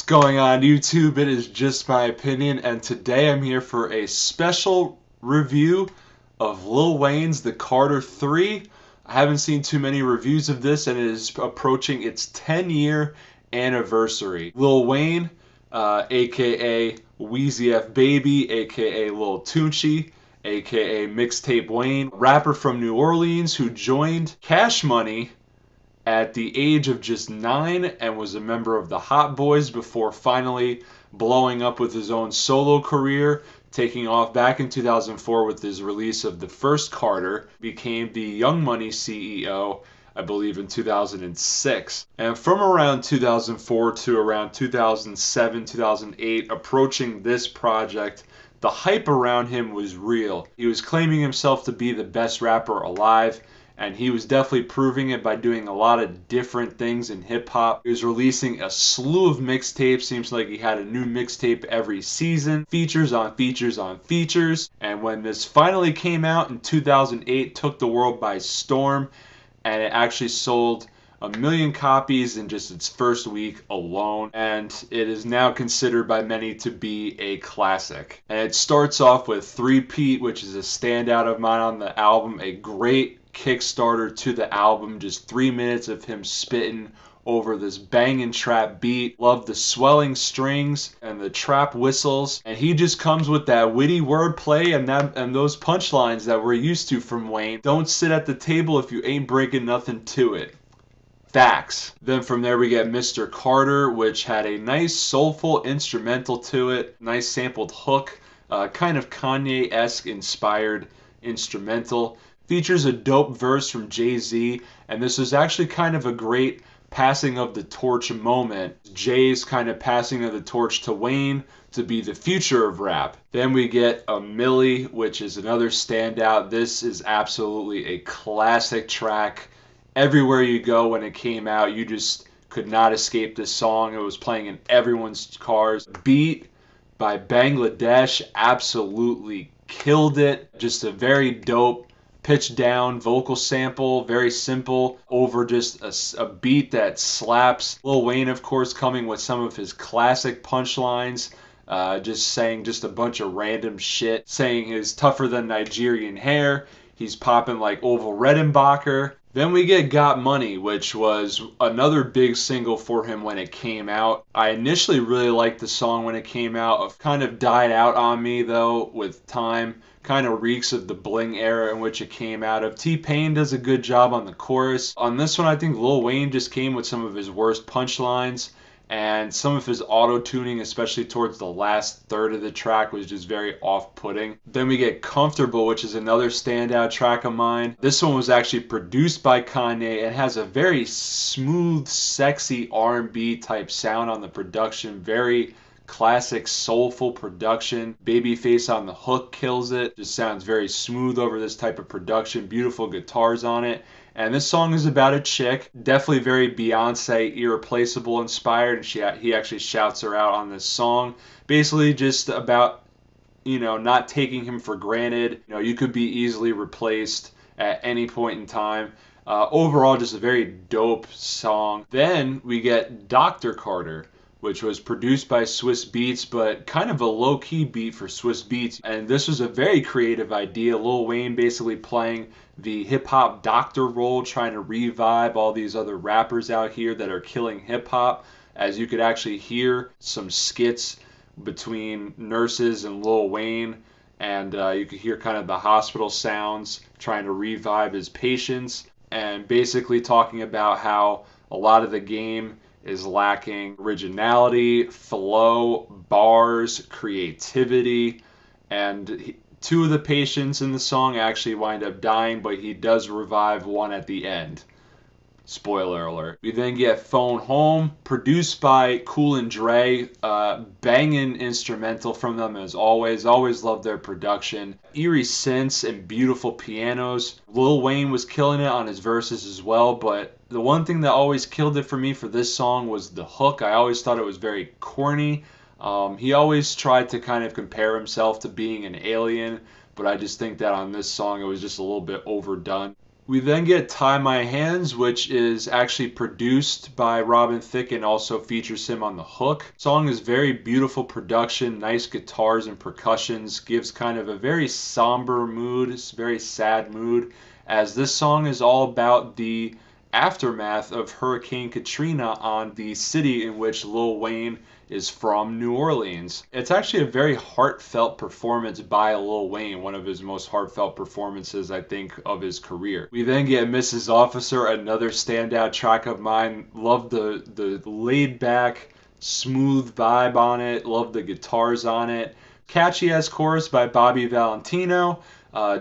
going on YouTube? It is Just My Opinion, and today I'm here for a special review of Lil Wayne's The Carter 3. I haven't seen too many reviews of this, and it is approaching its 10-year anniversary. Lil Wayne, aka Wheezy F Baby, aka Lil Tunechi, aka Mixtape Wayne, rapper from New Orleans who joined Cash Money at the age of just 9 and was a member of the Hot Boys before finally blowing up with his own solo career, taking off back in 2004 with his release of the first Carter, became the Young Money CEO, I believe, in 2006. And from around 2004 to around 2007, 2008, approaching this project, the hype around him was real. He was claiming himself to be the best rapper alive, and he was definitely proving it by doing a lot of different things in hip-hop. He was releasing a slew of mixtapes. Seems like he had a new mixtape every season. Features on features on features. And when this finally came out in 2008, took the world by storm, and it actually sold 1 million copies in just its first week alone, and it is now considered by many to be a classic. And it starts off with Three-Peat, which is a standout of mine on the album, a great Kickstarter to the album, just 3 minutes of him spitting over this banging trap beat. Love the swelling strings and the trap whistles, and he just comes with that witty wordplay and those punchlines that we're used to from Wayne. Don't sit at the table if you ain't breaking nothing to it. Facts. Then from there we get Mr. Carter, which had a nice soulful instrumental to it, nice sampled hook, kind of Kanye-esque inspired instrumental. Features a dope verse from Jay-Z, and this was actually kind of a great passing of the torch moment. Jay's kind of passing of the torch to Wayne to be the future of rap. Then we get A Milli, which is another standout. This is absolutely a classic track. Everywhere you go when it came out, you just could not escape this song. It was playing in everyone's cars. Beat by Bangladesh absolutely killed it. Just a very dope pitch down vocal sample, very simple, over just a beat that slaps. Lil Wayne, of course, coming with some of his classic punchlines, just saying just a bunch of random shit, saying he's tougher than Nigerian hair, he's popping like Oval Redenbacher. Then we get Got Money, which was another big single for him when it came out. I initially really liked the song when it came out. It kind of died out on me though with time. Kind of reeks of the bling era in which it came out of. T-Pain does a good job on the chorus. On this one, I think Lil Wayne just came with some of his worst punchlines, and some of his auto-tuning, especially towards the last third of the track, was just very off-putting. Then we get Comfortable, which is another standout track of mine. This one was actually produced by Kanye and has a very smooth, sexy R&B type sound on the production. Very classic soulful production. Babyface on the hook kills it. Just sounds very smooth over this type of production. Beautiful guitars on it. And this song is about a chick, definitely very Beyonce Irreplaceable inspired. He actually shouts her out on this song. Basically just about, not taking him for granted. You could be easily replaced at any point in time. Overall, just a very dope song. Then we get Dr. Carter, which was produced by Swiss Beats, but kind of a low-key beat for Swiss Beats. And this was a very creative idea. Lil Wayne basically playing the hip-hop doctor role, trying to revive all these other rappers out here that are killing hip-hop. As you could actually hear some skits between nurses and Lil Wayne, and you could hear kind of the hospital sounds trying to revive his patients, and basically talking about how a lot of the game is lacking originality, flow, bars, creativity, and two of the patients in the song actually wind up dying, but he does revive one at the end. Spoiler alert. We then get Phone Home, produced by Cool and Dre. Banging instrumental from them as always. Always love their production. Eerie synths and beautiful pianos. Lil Wayne was killing it on his verses as well, but the one thing that always killed it for me for this song was the hook. I always thought it was very corny. He always tried to kind of compare himself to being an alien, but I just think that on this song it was just a little bit overdone. We then get Tie My Hands, which is actually produced by Robin Thicke and also features him on the hook. Song is very beautiful production, nice guitars and percussions, gives kind of a very somber mood, it's a very sad mood, as this song is all about the aftermath of Hurricane Katrina on the city in which Lil Wayne is from, New Orleans. It's actually a very heartfelt performance by Lil Wayne, one of his most heartfelt performances, I think, of his career. We then get Mrs. Officer, another standout track of mine. Love the laid back, smooth vibe on it. Love the guitars on it. Catchy ass chorus by Bobby Valentino.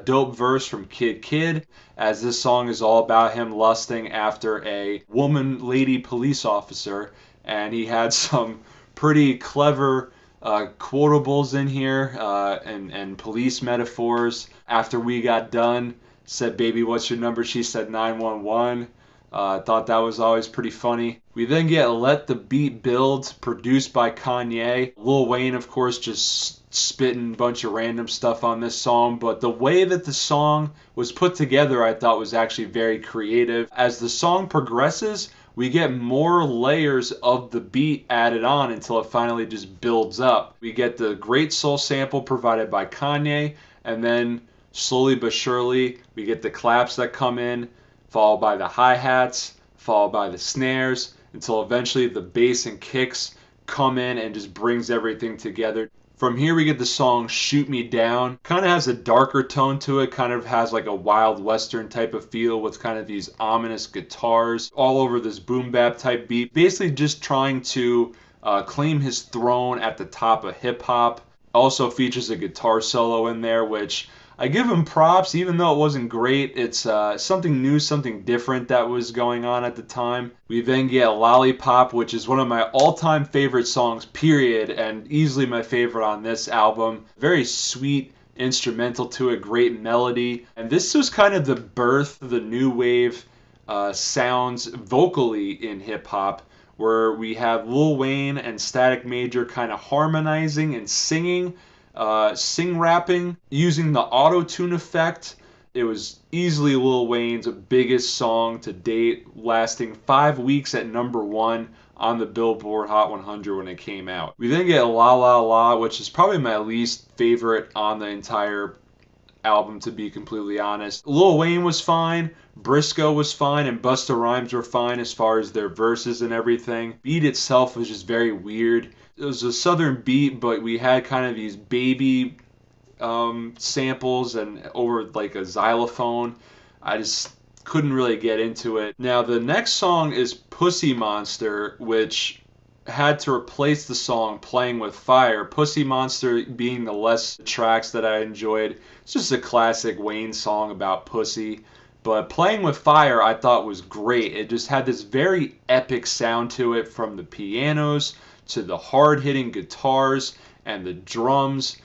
Dope verse from Kid Kid, as this song is all about him lusting after a woman lady police officer, and he had some pretty clever quotables in here and police metaphors. After we got done, said, "Baby, what's your number?" She said 911. Thought that was always pretty funny. We then get Let the Beat Build, produced by Kanye. Lil Wayne, of course, just spitting a bunch of random stuff on this song, but the way that the song was put together I thought was actually very creative. As the song progresses, we get more layers of the beat added on until it finally just builds up. We get the great soul sample provided by Kanye, and then slowly but surely we get the claps that come in, followed by the hi-hats, followed by the snares, until eventually the bass and kicks come in and just brings everything together. From here we get the song Shoot Me Down. Kind of has a darker tone to it, kind of has like a wild western type of feel with kind of these ominous guitars all over this boom bap type beat. Basically just trying to claim his throne at the top of hip hop. Also features a guitar solo in there, which I give him props, even though it wasn't great. It's something new, something different that was going on at the time. We then get Lollipop, which is one of my all-time favorite songs, period, and easily my favorite on this album. Very sweet instrumental to a great melody. And this was kind of the birth of the new wave sounds vocally in hip-hop, where we have Lil Wayne and Static Major kind of harmonizing and singing, rapping using the auto-tune effect. It was easily Lil Wayne's biggest song to date, lasting 5 weeks at #1 on the Billboard Hot 100 when it came out. We then get La La La, which is probably my least favorite on the entire album, to be completely honest. Lil Wayne was fine, Briscoe was fine, and Busta Rhymes were fine as far as their verses and everything. Beat itself was just very weird. It was a southern beat, but we had kind of these baby samples and over like a xylophone. I just couldn't really get into it. Now the next song is Pussy Monster, which had to replace the song Playing with Fire. Pussy Monster being the less tracks that I enjoyed. It's just a classic Wayne song about pussy. But Playing with Fire I thought was great. It just had this very epic sound to it, from the pianos to the hard-hitting guitars and the drums,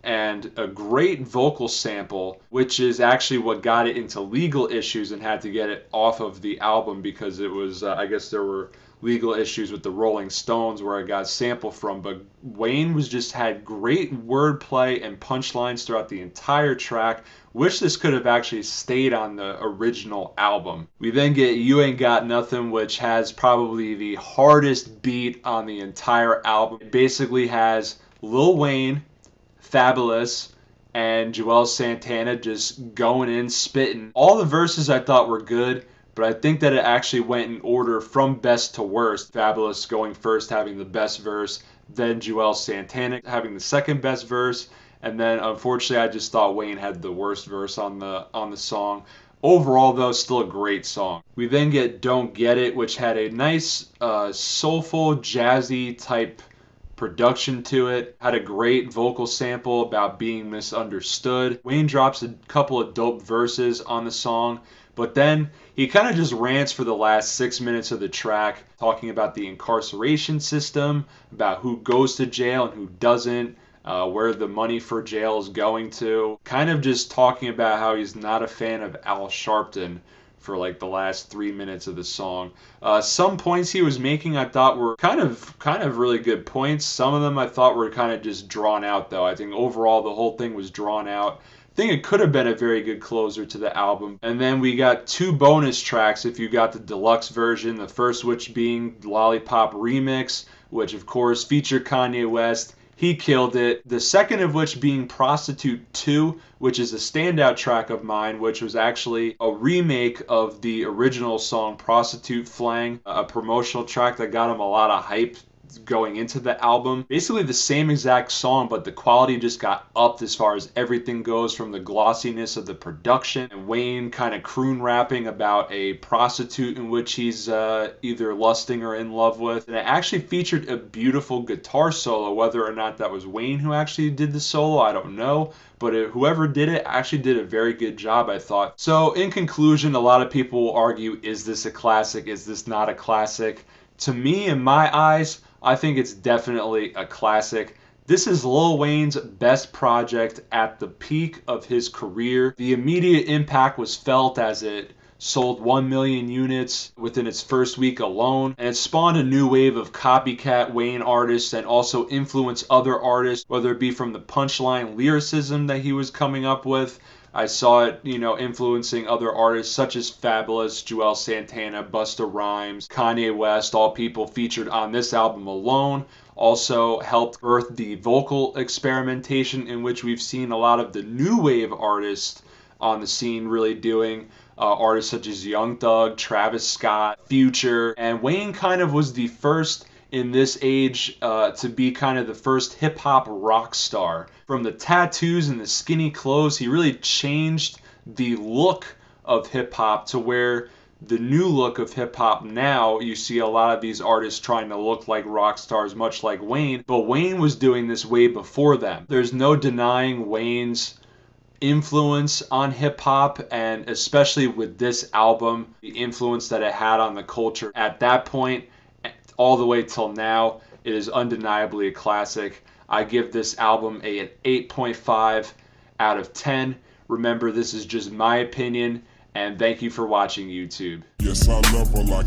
and a great vocal sample, which is actually what got it into legal issues and had to get it off of the album, because it was, I guess there were legal issues with the Rolling Stones where I got sample from. But Wayne was just had great wordplay and punchlines throughout the entire track. Wish this could have actually stayed on the original album. We then get You Ain't Got Nothing, which has probably the hardest beat on the entire album. It basically has Lil Wayne, Fabulous, and Joel Santana just going in, spitting. All the verses I thought were good, but I think that it actually went in order from best to worst. Fabulous going first, having the best verse, then Joel Santana having the second best verse, and then unfortunately I just thought Wayne had the worst verse on the song. Overall though, still a great song. We then get Don't Get It, which had a nice soulful, jazzy type production to it, had a great vocal sample about being misunderstood. Wayne drops a couple of dope verses on the song, but then he kind of just rants for the last 6 minutes of the track, talking about the incarceration system, about who goes to jail and who doesn't, where the money for jail is going to. Kind of just talking about how he's not a fan of Al Sharpton for like the last 3 minutes of the song. Some points he was making I thought were kind of really good points. Some of them I thought were kind of just drawn out though. I think overall the whole thing was drawn out. I think it could have been a very good closer to the album. And then we got 2 bonus tracks if you got the deluxe version, the first which being Lollipop Remix, which of course featured Kanye West. He killed it. The second of which being Prostitute 2, which is a standout track of mine, which was actually a remake of the original song Prostitute Flang, a promotional track that got him a lot of hype going into the album. Basically the same exact song, but the quality just got upped as far as everything goes, from the glossiness of the production and Wayne kind of croon rapping about a prostitute in which he's either lusting or in love with. And it actually featured a beautiful guitar solo. Whether or not that was Wayne who actually did the solo, I don't know. But whoever did it actually did a very good job, I thought. So in conclusion, a lot of people will argue, is this a classic? Is this not a classic? To me, in my eyes, I think it's definitely a classic. This is Lil Wayne's best project at the peak of his career. The immediate impact was felt as it sold 1 million units within its first week alone, and it spawned a new wave of copycat Wayne artists and also influenced other artists, whether it be from the punchline lyricism that he was coming up with. I saw it, influencing other artists such as Fabulous, Joel Santana, Busta Rhymes, Kanye West, all people featured on this album alone. Also helped birth the vocal experimentation in which we've seen a lot of the new wave artists on the scene really doing. Artists such as Young Thug, Travis Scott, Future, and Wayne kind of was the first in this age to be kind of the first hip-hop rock star. From the tattoos and the skinny clothes, he really changed the look of hip-hop to where the new look of hip-hop now, you see a lot of these artists trying to look like rock stars, much like Wayne, but Wayne was doing this way before them. There's no denying Wayne's influence on hip-hop, and especially with this album, the influence that it had on the culture at that point all the way till now. It is undeniably a classic. I give this album an 8.5 out of 10. Remember, this is just my opinion, and thank you for watching YouTube. Yes, I love her like